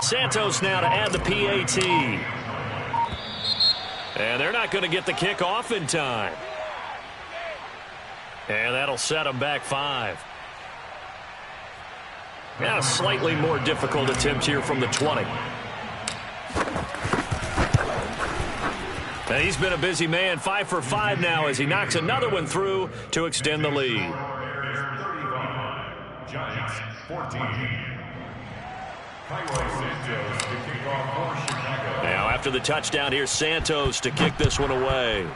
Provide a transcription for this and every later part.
Santos now to add the PAT. And they're not going to get the kick off in time. And that'll set them back 5. Now a slightly more difficult attempt here from the 20. And he's been a busy man, 5 for 5 now as he knocks another one through to extend the lead. Giants 14. Now after the touchdown, here's Santos to kick this one away.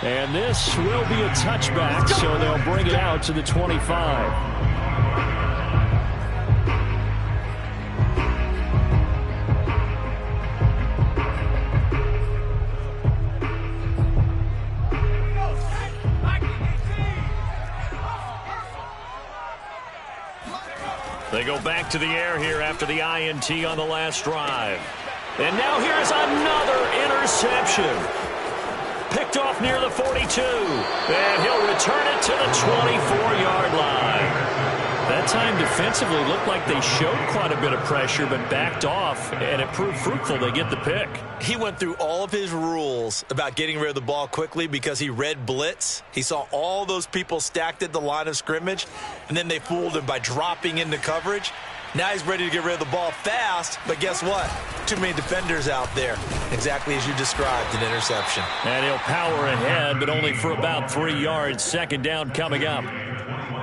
And this will be a touchback, so they'll bring it out to the 25. They go back to the air here after the INT on the last drive. And now here's another interception. Picked off near the 42. And he'll return it to the 24-yard line. That time defensively looked like they showed quite a bit of pressure but backed off, and it proved fruitful. They get the pick. He went through all of his rules about getting rid of the ball quickly because he read blitz. He saw all those people stacked at the line of scrimmage, and then they fooled him by dropping into coverage. Now he's ready to get rid of the ball fast, but guess what? Too many defenders out there. Exactly as you described, an interception. And he'll power ahead, but only for about 3 yards. Second down coming up.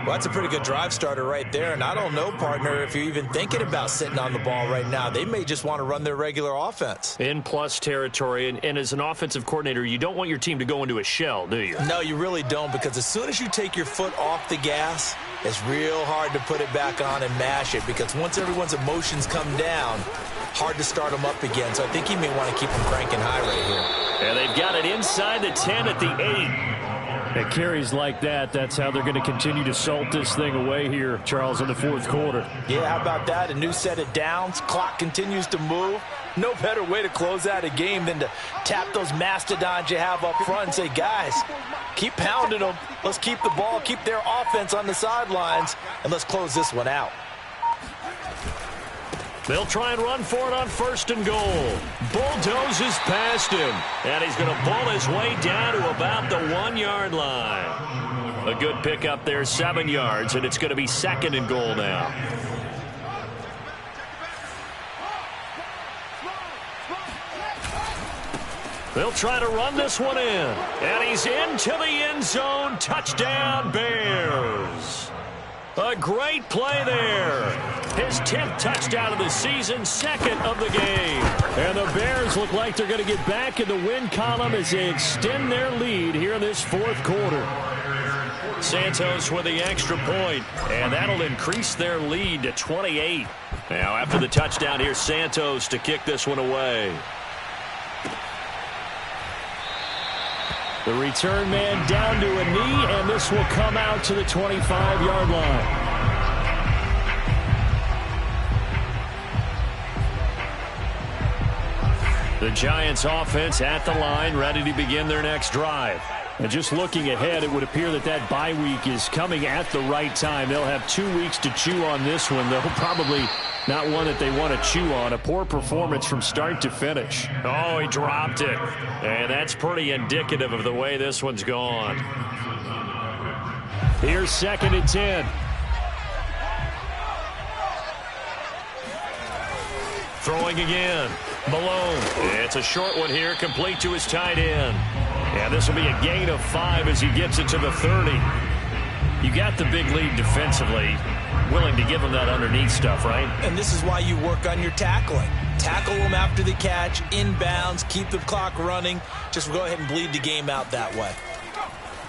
Well, that's a pretty good drive starter right there, and I don't know, partner, if you're even thinking about sitting on the ball right now. They may just want to run their regular offense. In plus territory, and as an offensive coordinator, you don't want your team to go into a shell, do you? No, you really don't, because as soon as you take your foot off the gas, it's real hard to put it back on and mash it, because once everyone's emotions come down, hard to start them up again. So I think he may want to keep them cranking high right here. And they've got it inside the 10 at the 8. At carries like that, that's how they're going to continue to salt this thing away here, Charles, in the fourth quarter. Yeah, how about that? A new set of downs. Clock continues to move. No better way to close out a game than to tap those mastodons you have up front and say, guys, keep pounding them. Let's keep the ball, keep their offense on the sidelines, and let's close this one out. They'll try and run for it on 1st and goal. Bulldozes past him. And he's going to pull his way down to about the 1-yard line. A good pickup there, 7 yards, and it's going to be 2nd and goal now. They'll try to run this one in. And he's into the end zone. Touchdown, Bears. A great play there. His 10th touchdown of the season, 2nd of the game. And the Bears look like they're going to get back in the win column as they extend their lead here in this fourth quarter. Santos with the extra point, and that'll increase their lead to 28. Now after the touchdown, here's Santos to kick this one away. The return man down to a knee, and this will come out to the 25-yard line. The Giants offense at the line, ready to begin their next drive. And just looking ahead, it would appear that that bye week is coming at the right time. They'll have 2 weeks to chew on this one, though probably not one that they want to chew on. A poor performance from start to finish. Oh, he dropped it. And that's pretty indicative of the way this one's gone. Here's 2nd and 10. Throwing again. Malone. It's a short one here, complete to his tight end. And this will be a gain of 5 as he gets it to the 30. You got the big lead defensively. Willing to give him that underneath stuff, right? And this is why you work on your tackling. Tackle them after the catch, inbounds, keep the clock running. Just go ahead and bleed the game out that way.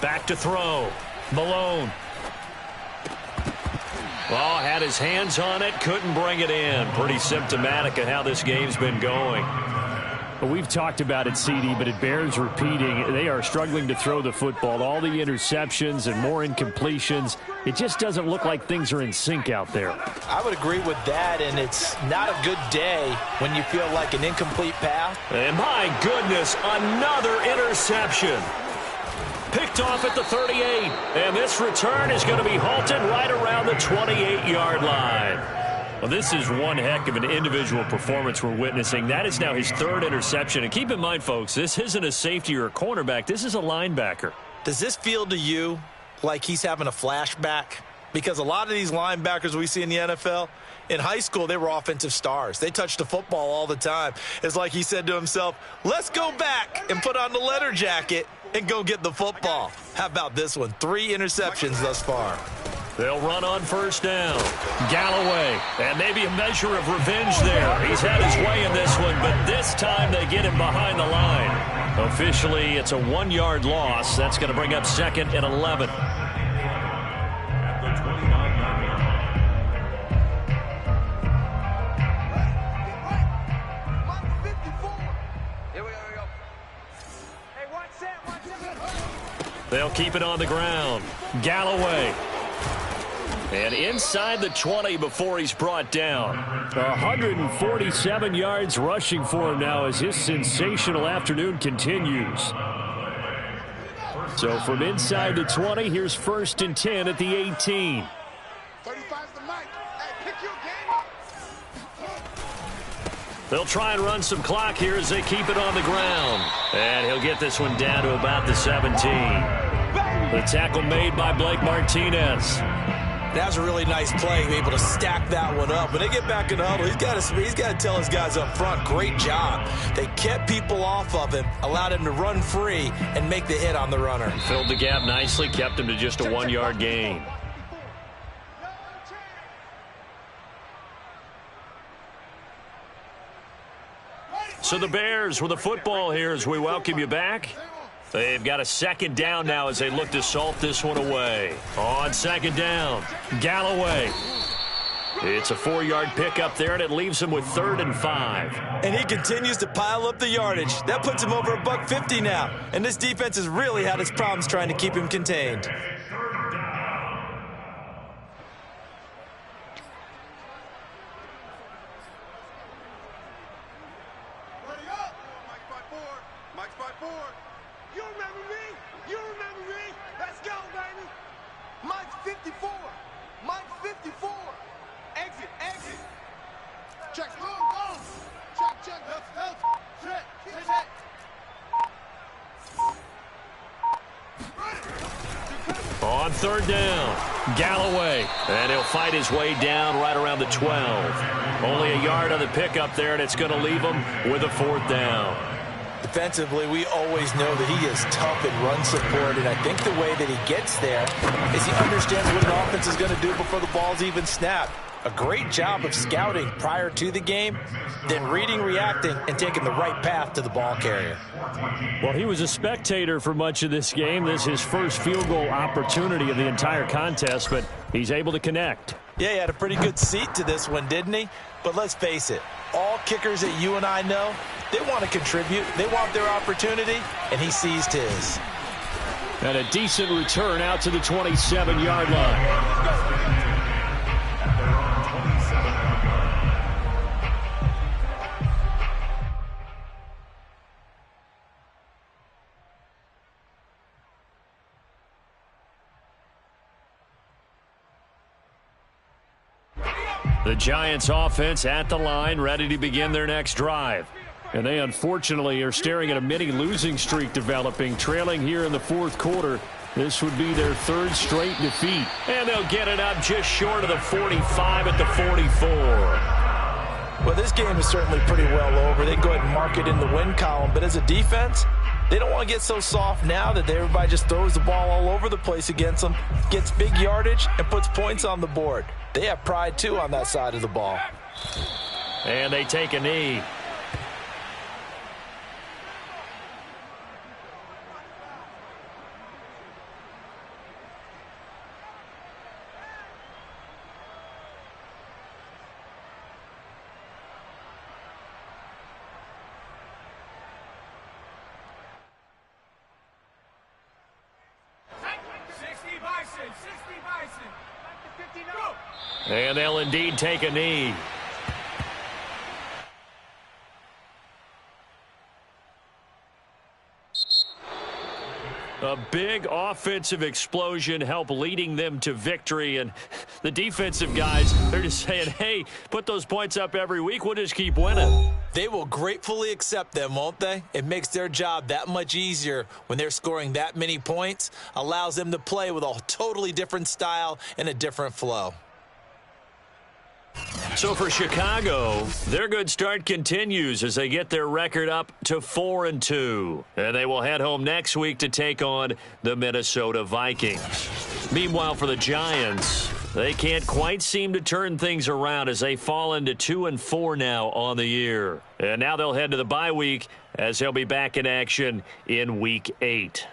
Back to throw. Malone. Oh, had his hands on it, couldn't bring it in. Pretty symptomatic of how this game's been going. Well, we've talked about it, CD, but it bears repeating. They are struggling to throw the football. All the interceptions and more incompletions. It just doesn't look like things are in sync out there. I would agree with that, and it's not a good day when you feel like an incomplete pass. And my goodness, another interception. Picked off at the 38. And this return is going to be halted right around the 28-yard line. Well, this is one heck of an individual performance we're witnessing. That is now his third interception. And keep in mind, folks, this isn't a safety or a cornerback. This is a linebacker. Does this feel to you like he's having a flashback? Because a lot of these linebackers we see in the NFL, in high school, they were offensive stars. They touched the football all the time. It's like he said to himself, let's go back and put on the leather jacket and go get the football. How about this one? 3 interceptions thus far. They'll run on first down. Galloway, and maybe a measure of revenge there. He's had his way in this one, but this time they get him behind the line. Officially, it's a 1-yard loss. That's going to bring up second and 11. They'll keep it on the ground. Galloway. And inside the 20 before he's brought down. 147 yards rushing for him now as his sensational afternoon continues. So from inside the 20, here's first and 10 at the 18. 35's the mic. Hey, pick your game up. They'll try and run some clock here as they keep it on the ground. And he'll get this one down to about the 17. The tackle made by Blake Martinez. That was a really nice play, able to stack that one up. When they get back in the huddle, he's got to tell his guys up front, great job. They kept people off of him, allowed him to run free and make the hit on the runner. Filled the gap nicely, kept him to just a 1-yard gain. So the Bears with the football here as we welcome you back. They've got a second down now as they look to salt this one away. On second down, Galloway. It's a 4-yard pickup there, and it leaves him with 3rd and 5. And he continues to pile up the yardage. That puts him over $150 now. And this defense has really had its problems trying to keep him contained. On third down, Galloway. And he'll fight his way down right around the 12. Only a yard on the pickup there, and it's going to leave him with a 4th down. Defensively, we always know that he is tough in run support, and I think the way that he gets there is he understands what an offense is going to do before the ball's even snapped. A great job of scouting prior to the game, then reading, reacting, and taking the right path to the ball carrier. Well, he was a spectator for much of this game. This is his first field goal opportunity of the entire contest, but he's able to connect. Yeah, he had a pretty good seat to this one, didn't he? But let's face it, all kickers that you and I know, they want to contribute. They want their opportunity, and he seized his. And a decent return out to the 27-yard line. The Giants offense at the line, ready to begin their next drive. And they unfortunately are staring at a mini losing streak developing, trailing here in the 4th quarter. This would be their 3rd straight defeat. And they'll get it up just short of the 45 at the 44. Well, this game is certainly pretty well over. They can go ahead and mark it in the win column. But as a defense, they don't want to get so soft now that everybody just throws the ball all over the place against them, gets big yardage, and puts points on the board. They have pride, too, on that side of the ball. And they take a knee. And they'll indeed take a knee. A big offensive explosion helped leading them to victory. And the defensive guys, they're just saying, hey, put those points up every week. We'll just keep winning. They will gratefully accept them, won't they? It makes their job that much easier when they're scoring that many points. Allows them to play with a totally different style and a different flow. So for Chicago, their good start continues as they get their record up to 4-2. And they will head home next week to take on the Minnesota Vikings. Meanwhile, for the Giants, they can't quite seem to turn things around as they fall into 2-4 now on the year. And now they'll head to the bye week as they'll be back in action in Week 8.